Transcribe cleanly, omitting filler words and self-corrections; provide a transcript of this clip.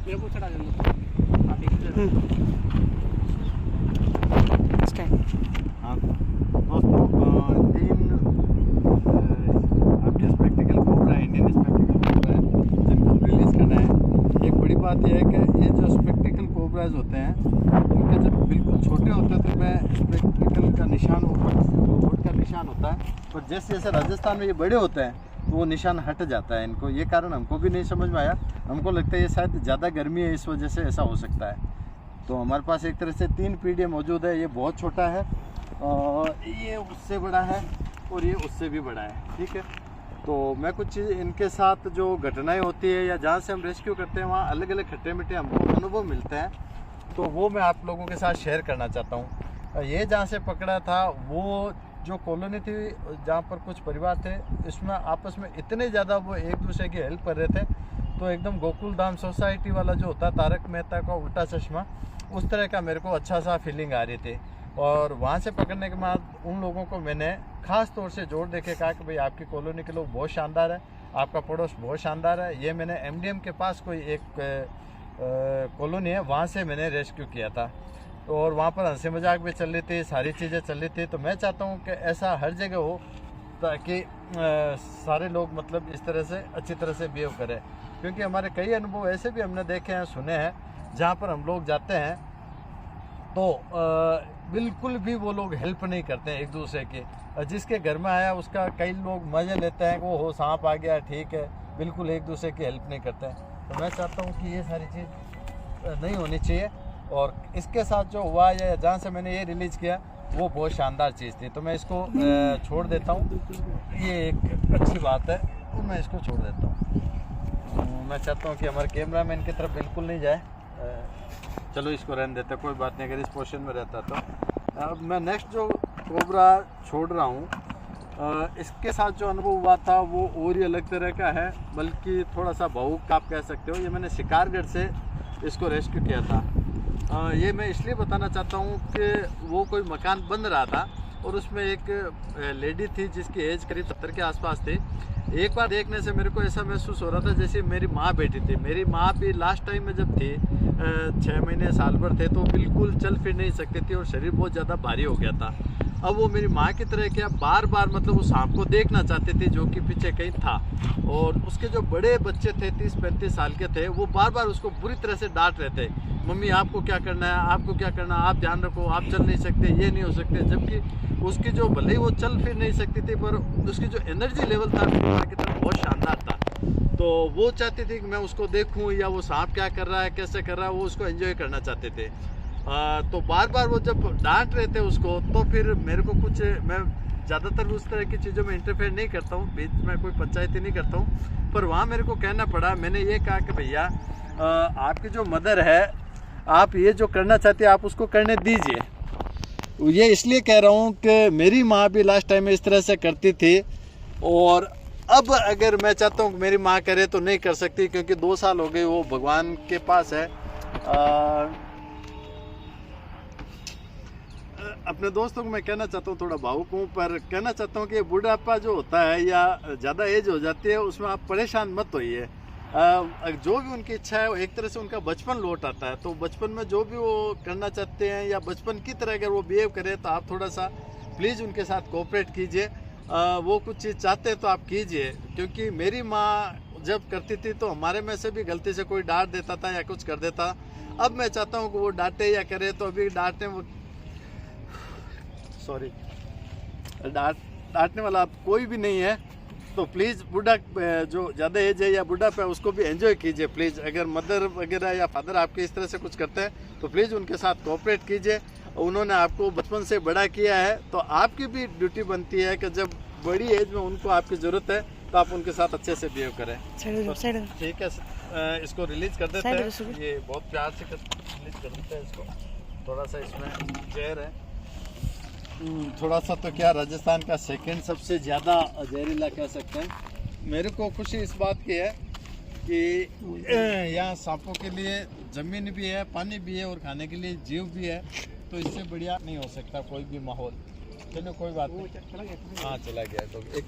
मेरे को चढ़ा देना आप एक हाँ दोस्तों, तीन आपके स्पेक्टिकल कोबरा है, इंडियन स्पेक्टिकल कोबरा है जिनको हम रिलीज़ करना है। एक बड़ी बात यह है कि ये जो स्पेक्टिकल कोबराज होते हैं इनके जब बिल्कुल छोटे होते हैं तो मैं स्पेक्टिकल का निशान ऊपर का निशान होता है, और जैसे जैसे राजस्थान में ये बड़े होते हैं तो वो निशान हट जाता है इनको। ये कारण हमको भी नहीं समझ में आया, हमको लगता है ये शायद ज़्यादा गर्मी है इस वजह से ऐसा हो सकता है। तो हमारे पास एक तरह से 3 पीढ़ियाँ मौजूद है। ये बहुत छोटा है और ये उससे बड़ा है और ये उससे भी बड़ा है, ठीक है। तो मैं कुछ चीज़ इनके साथ जो घटनाएं होती है या जहाँ से हम रेस्क्यू करते हैं वहाँ अलग अलग खट्टे मीठे हमको अनुभव मिलते हैं, तो वो मैं आप लोगों के साथ शेयर करना चाहता हूँ। ये जहाँ से पकड़ा था वो जो कॉलोनी थी जहाँ पर कुछ परिवार थे, इसमें आपस में इतने ज़्यादा वो एक दूसरे की हेल्प कर रहे थे, तो एकदम गोकुल धाम सोसाइटी वाला जो होता है तारक मेहता का उल्टा चश्मा, उस तरह का मेरे को अच्छा सा फीलिंग आ रही थी। और वहाँ से पकड़ने के बाद उन लोगों को मैंने ख़ास तौर से जोड़ देके कहा कि भाई आपकी कॉलोनी के लोग बहुत शानदार है, आपका पड़ोस बहुत शानदार है। ये मैंने एमडीएम के पास कोई एक कॉलोनी है, वहाँ से मैंने रेस्क्यू किया था, और वहाँ पर हंसी मजाक भी चल रही थी, सारी चीज़ें चल रही थी। तो मैं चाहता हूँ कि ऐसा हर जगह हो ताकि सारे लोग मतलब इस तरह से अच्छी तरह से बिहेव करें, क्योंकि हमारे कई अनुभव ऐसे भी हमने देखे हैं, सुने हैं, जहाँ पर हम लोग जाते हैं तो बिल्कुल भी वो लोग हेल्प नहीं करते हैं एक दूसरे के। जिसके घर में आया उसका कई लोग मज़े लेते हैं, वो हो सांप आ गया ठीक है, बिल्कुल एक दूसरे की हेल्प नहीं करते हैं। तो मैं चाहता हूँ कि ये सारी चीज़ नहीं होनी चाहिए, और इसके साथ जो हुआ या जहाँ से मैंने ये रिलीज़ किया वो बहुत शानदार चीज़ थी। तो मैं इसको छोड़ देता हूँ, ये एक अच्छी बात है, तो मैं इसको छोड़ देता हूँ। मैं चाहता हूँ कि हमारे कैमरा मैन की तरफ बिल्कुल नहीं जाए, चलो इसको रहने देते, कोई बात नहीं अगर इस पोर्शन में रहता तो। अब मैं नेक्स्ट जो कोबरा छोड़ रहा हूँ, इसके साथ जो अनुभव हुआ था वो और ही अलग तरह का है, बल्कि थोड़ा सा भावुक आप कह सकते हो। ये मैंने शिकारगढ़ से इसको रेस्क्यू किया था। ये मैं इसलिए बताना चाहता हूँ कि वो कोई मकान बन रहा था और उसमें एक लेडी थी जिसकी एज करीब 70 के आसपास थी। एक बार देखने से मेरे को ऐसा महसूस हो रहा था जैसे मेरी माँ बैठी थी। मेरी माँ भी लास्ट टाइम में जब थी 6 महीने साल भर थे तो बिल्कुल चल फिर नहीं सकती थी और शरीर बहुत ज़्यादा भारी हो गया था। अब वो मेरी माँ की तरह क्या बार बार मतलब उस सांप को देखना चाहती थी जो कि पीछे कहीं था, और उसके जो बड़े बच्चे थे 30-35 साल के थे, वो बार बार उसको बुरी तरह से डांट रहे थे, मम्मी आपको क्या करना है, आपको क्या करना, आप ध्यान रखो, आप चल नहीं सकते, ये नहीं हो सकते। जबकि उसकी जो भले ही वो चल फिर नहीं सकती थी पर उसकी जो एनर्जी लेवल था की तरफ बहुत शानदार था। तो वो चाहती थी कि मैं उसको देखूं या वो सांप क्या कर रहा है, कैसे कर रहा है, वो उसको एंजॉय करना चाहते थे। तो बार बार वो जब डांट रहे थे उसको, तो फिर मेरे को कुछ, मैं ज़्यादातर उस तरह की चीज़ों में इंटरफेयर नहीं करता हूँ, बीच में कोई पंचायती नहीं करता हूँ, पर वहाँ मेरे को कहना पड़ा। मैंने ये कहा कि भैया आपकी जो मदर है, आप ये जो करना चाहते हैं आप उसको करने दीजिए। ये इसलिए कह रहा हूँ कि मेरी माँ भी लास्ट टाइम में इस तरह से करती थी, और अब अगर मैं चाहता हूँ कि मेरी माँ करे तो नहीं कर सकती, क्योंकि 2 साल हो गए वो भगवान के पास है। अपने दोस्तों को मैं कहना चाहता हूँ, थोड़ा भावुक हूँ पर कहना चाहता हूँ कि बुढ़ापा जो होता है या ज़्यादा एज हो जाती है उसमें आप परेशान मत होइए। जो भी उनकी इच्छा है एक तरह से उनका बचपन लौट आता है, तो बचपन में जो भी वो करना चाहते हैं या बचपन की तरह अगर वो बिहेव करें तो आप थोड़ा सा प्लीज़ उनके साथ कोऑपरेट कीजिए। वो कुछ चीज़ चाहते हैं तो आप कीजिए, क्योंकि मेरी माँ जब करती थी तो हमारे में से भी गलती से कोई डांट देता था या कुछ कर देता। अब मैं चाहता हूँ कि वो डांटे या करे, तो अभी डांटने वो डांटने वाला आप कोई भी नहीं है। तो प्लीज़ बुढ़ा जो ज़्यादा एज है या बुढ़ा पे उसको भी एंजॉय कीजिए प्लीज़। अगर मदर वगैरह या फादर आपके इस तरह से कुछ करते हैं तो प्लीज़ उनके साथ कोऑपरेट कीजिए। उन्होंने आपको बचपन से बड़ा किया है, तो आपकी भी ड्यूटी बनती है कि जब बड़ी एज में उनको आपकी ज़रूरत है तो आप उनके साथ अच्छे से बिहेव करें। तो ठीक है, इसको रिलीज़ कर देते हैं। ये बहुत प्यार से रिलीज़ कर देते हैं इसको। थोड़ा सा इसमें जहर है, थोड़ा सा तो क्या राजस्थान का सेकंड सबसे ज़्यादा जहरीला कह सकते हैं। मेरे को खुशी इस बात की है कि यहाँ सांपों के लिए ज़मीन भी है, पानी भी है और खाने के लिए जीव भी है, तो इससे बढ़िया नहीं हो सकता कोई भी माहौल। चलो कोई बात नहीं, हाँ चला गया तो एक